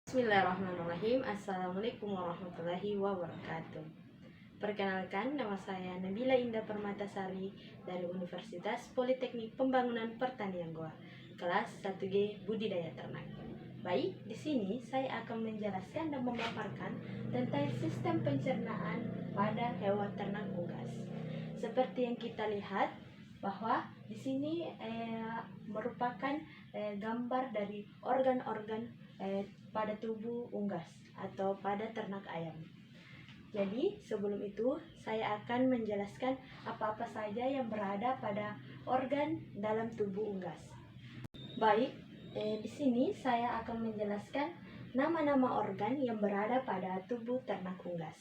Bismillahirrahmanirrahim. Assalamualaikum warahmatullahi wabarakatuh. Perkenalkan, nama saya Nabila Indah Permatasari dari Universitas Politeknik Pembangunan Pertanian Goa, kelas 1G Budidaya Ternak. Baik, di sini saya akan menjelaskan dan memaparkan tentang sistem pencernaan pada hewan ternak unggas. Seperti yang kita lihat bahwa di sini merupakan gambar dari organ-organ pada tubuh unggas atau pada ternak ayam. Jadi sebelum itu saya akan menjelaskan apa-apa saja yang berada pada organ dalam tubuh unggas. Baik, di sini saya akan menjelaskan nama-nama organ yang berada pada tubuh ternak unggas.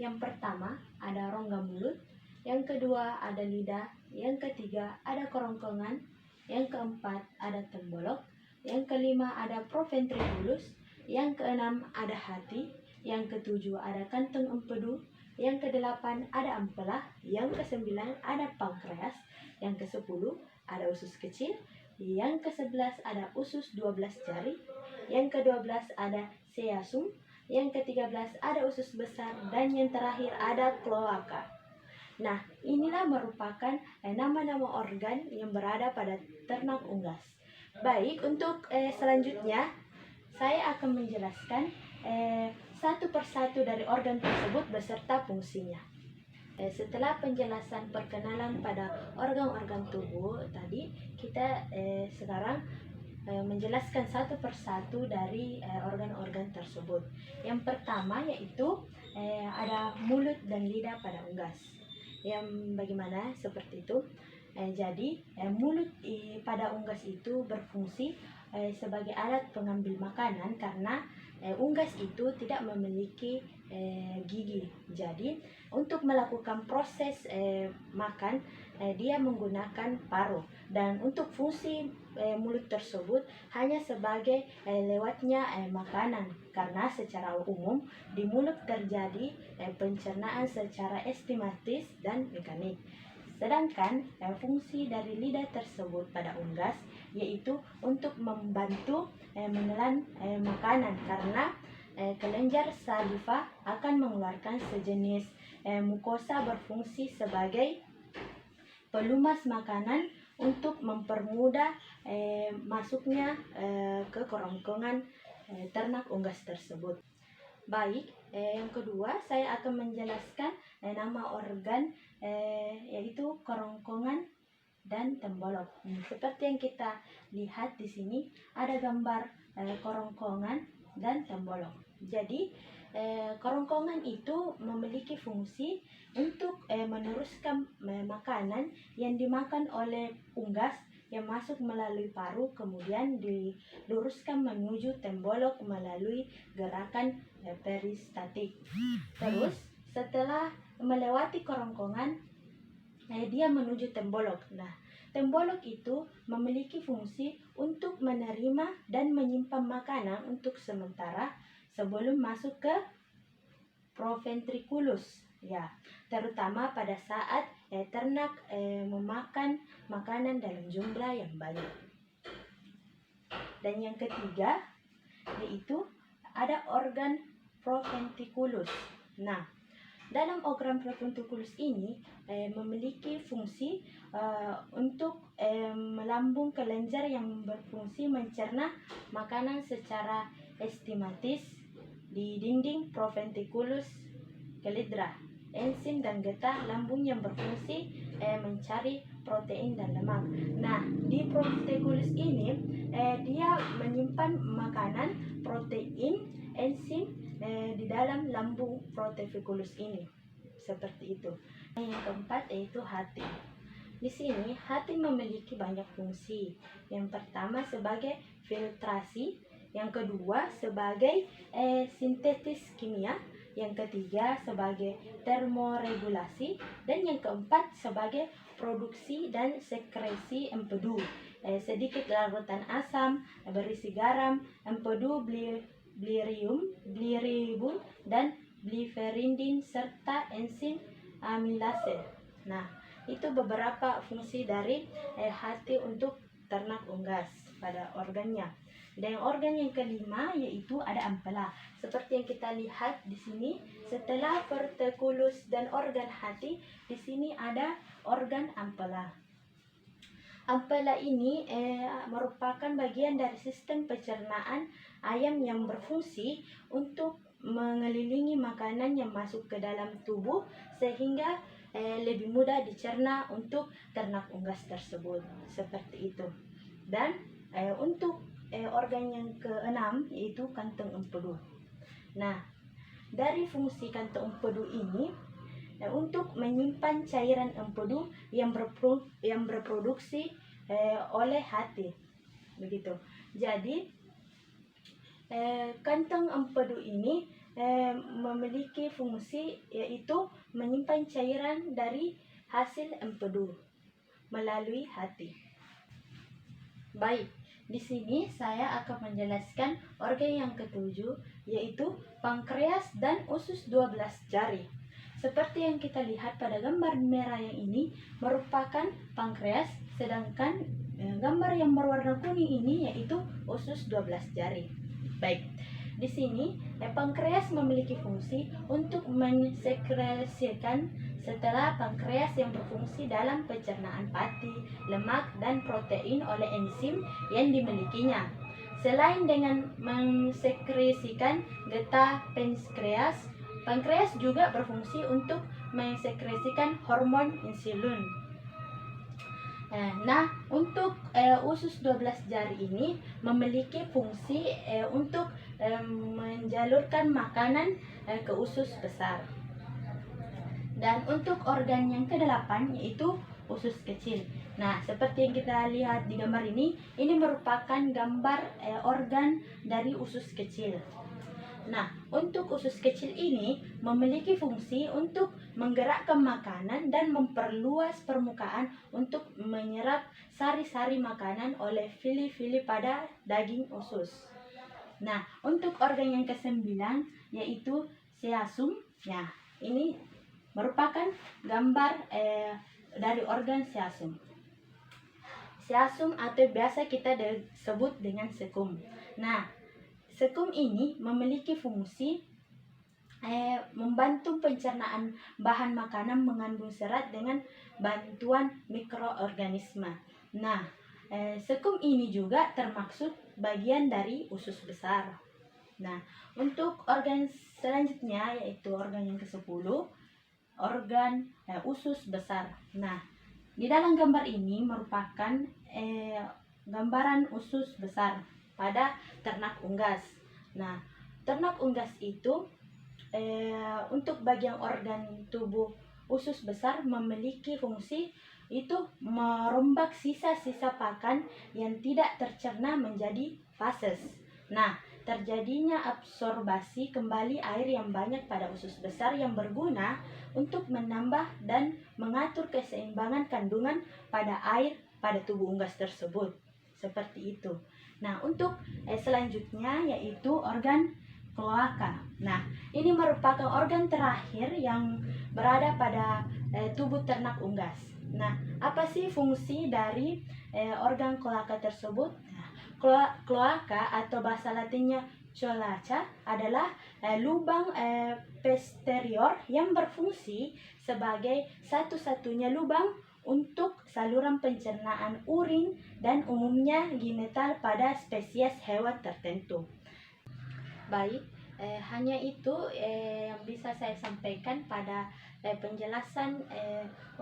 Yang pertama ada rongga mulut, yang kedua ada lidah, yang ketiga ada kerongkongan, yang keempat ada tembolok, yang kelima ada proventriculus, yang keenam ada hati, yang ketujuh ada kantong empedu, yang kedelapan ada ampela, yang kesembilan ada pankreas, yang kesepuluh ada usus kecil, yang ke-11 ada usus 12 jari, yang ke-12 ada cyasun, yang ke-13 ada usus besar, dan yang terakhir ada kloaka. Nah, inilah merupakan nama-nama organ yang berada pada ternak unggas. Baik, untuk selanjutnya saya akan menjelaskan satu persatu dari organ tersebut beserta fungsinya. Setelah penjelasan perkenalan pada organ-organ tubuh tadi, kita sekarang menjelaskan satu persatu dari organ-organ tersebut. Yang pertama yaitu ada mulut dan lidah pada unggas. Yang bagaimana seperti itu? Jadi mulut pada unggas itu berfungsi sebagai alat pengambil makanan karena unggas itu tidak memiliki gigi. Jadi untuk melakukan proses makan dia menggunakan paruh, dan untuk fungsi mulut tersebut hanya sebagai lewatnya makanan, karena secara umum di mulut terjadi pencernaan secara enzimatis dan mekanik. Sedangkan fungsi dari lidah tersebut pada unggas yaitu untuk membantu menelan makanan, karena kelenjar saliva akan mengeluarkan sejenis mukosa berfungsi sebagai pelumas makanan untuk mempermudah masuknya ke kerongkongan ternak unggas tersebut. Baik, yang kedua saya akan menjelaskan nama organ yaitu kerongkongan dan tembolok. Seperti yang kita lihat di sini ada gambar kerongkongan dan tembolok. Jadi kerongkongan itu memiliki fungsi untuk meneruskan makanan yang dimakan oleh unggas yang masuk melalui paruh, kemudian diluruskan menuju tembolok melalui gerakan peristatik. Terus setelah melewati kerongkongan dia menuju tembolok. Nah, tembolok itu memiliki fungsi untuk menerima dan menyimpan makanan untuk sementara sebelum masuk ke proventriculus, ya, terutama pada saat ternak memakan makanan dalam jumlah yang banyak. Dan yang ketiga yaitu ada organ proventriculus. Nah, dalam organ proventriculus ini memiliki fungsi untuk melambung kelenjar yang berfungsi mencerna makanan secara enzimatis di dinding proventriculus kelidra, enzim dan getah lambung yang berfungsi mencari protein dan lemak. Nah, di proventriculus ini dia menyimpan makanan, protein, enzim di dalam lambung proventriculus ini. Seperti itu. Yang keempat yaitu hati. Di sini hati memiliki banyak fungsi. Yang pertama sebagai filtrasi, yang kedua sebagai sintetis kimia, yang ketiga sebagai termoregulasi, dan yang keempat sebagai produksi dan sekresi empedu. Sedikit larutan asam berisi garam, empedu bilirubin dan biliferidin serta enzim amilase. Nah, itu beberapa fungsi dari hati untuk ternak unggas. pada organnya. Dan organ yang kelima yaitu ada ampela. Seperti yang kita lihat di sini, setelah vertekulus dan organ hati, di sini ada organ ampela. Ampela ini merupakan bagian dari sistem pencernaan ayam yang berfungsi untuk mengelilingi makanan yang masuk ke dalam tubuh sehingga lebih mudah dicerna untuk ternak unggas tersebut. Seperti itu. Dan untuk organ yang keenam yaitu kantong empedu. Nah, dari fungsi kantong empedu ini untuk menyimpan cairan empedu yang berproduksi oleh hati. Begitu. Jadi kantong empedu ini memiliki fungsi yaitu menyimpan cairan dari hasil empedu melalui hati. Baik, di sini saya akan menjelaskan organ yang ketujuh yaitu pankreas dan usus 12 jari. Seperti yang kita lihat pada gambar merah yang ini merupakan pankreas, sedangkan gambar yang berwarna kuning ini yaitu usus 12 jari. Baik, di sini pankreas memiliki fungsi untuk mensekresikan setelah pankreas yang berfungsi dalam pencernaan pati, lemak, dan protein oleh enzim yang dimilikinya. Selain dengan mensekresikan getah pankreas, pankreas juga berfungsi untuk mensekresikan hormon insulin. Nah, untuk usus 12 jari ini memiliki fungsi untuk menjalurkan makanan ke usus besar. Dan untuk organ yang ke-8 yaitu usus kecil. Nah, seperti yang kita lihat di gambar ini merupakan gambar organ dari usus kecil. Nah, untuk usus kecil ini memiliki fungsi untuk menggerakkan makanan dan memperluas permukaan untuk menyerap sari-sari makanan oleh fili-fili pada daging usus. Nah, untuk organ yang ke-9 yaitu seasum. Nah, ini merupakan gambar dari organ seasum. Seasum atau biasa kita sebut dengan sekum. Nah, sekum ini memiliki fungsi membantu pencernaan bahan makanan mengandung serat dengan bantuan mikroorganisme. Nah, sekum ini juga termasuk bagian dari usus besar. Nah, untuk organ selanjutnya yaitu organ yang ke-10, organ usus besar. Nah, di dalam gambar ini merupakan gambaran usus besar pada ternak unggas. Nah, ternak unggas itu untuk bagian organ tubuh usus besar memiliki fungsi itu merombak sisa-sisa pakan yang tidak tercerna menjadi fases. Nah, terjadinya absorbasi kembali air yang banyak pada usus besar yang berguna untuk menambah dan mengatur keseimbangan kandungan pada air pada tubuh unggas tersebut. Seperti itu. Nah, untuk selanjutnya yaitu organ kloaka. Nah, ini merupakan organ terakhir yang berada pada tubuh ternak unggas. Nah, apa sih fungsi dari organ kloaka tersebut? Nah, kloaka atau bahasa latinnya cloaca adalah lubang posterior yang berfungsi sebagai satu-satunya lubang untuk saluran pencernaan urin dan umumnya genital pada spesies hewan tertentu. Baik, hanya itu yang bisa saya sampaikan pada penjelasan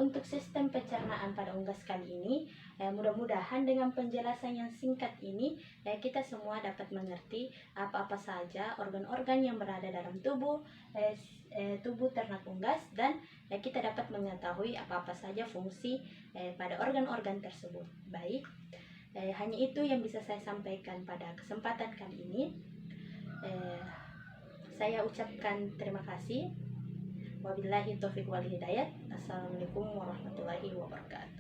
untuk sistem pencernaan pada unggas kali ini. Mudah-mudahan dengan penjelasan yang singkat ini kita semua dapat mengerti apa-apa saja organ-organ yang berada dalam tubuh ternak unggas dan kita dapat mengetahui apa-apa saja fungsi pada organ-organ tersebut. Baik, hanya itu yang bisa saya sampaikan pada kesempatan kali ini. Saya ucapkan terima kasih. Wabillahi taufiq wal hidayah. Assalamualaikum warahmatullahi wabarakatuh.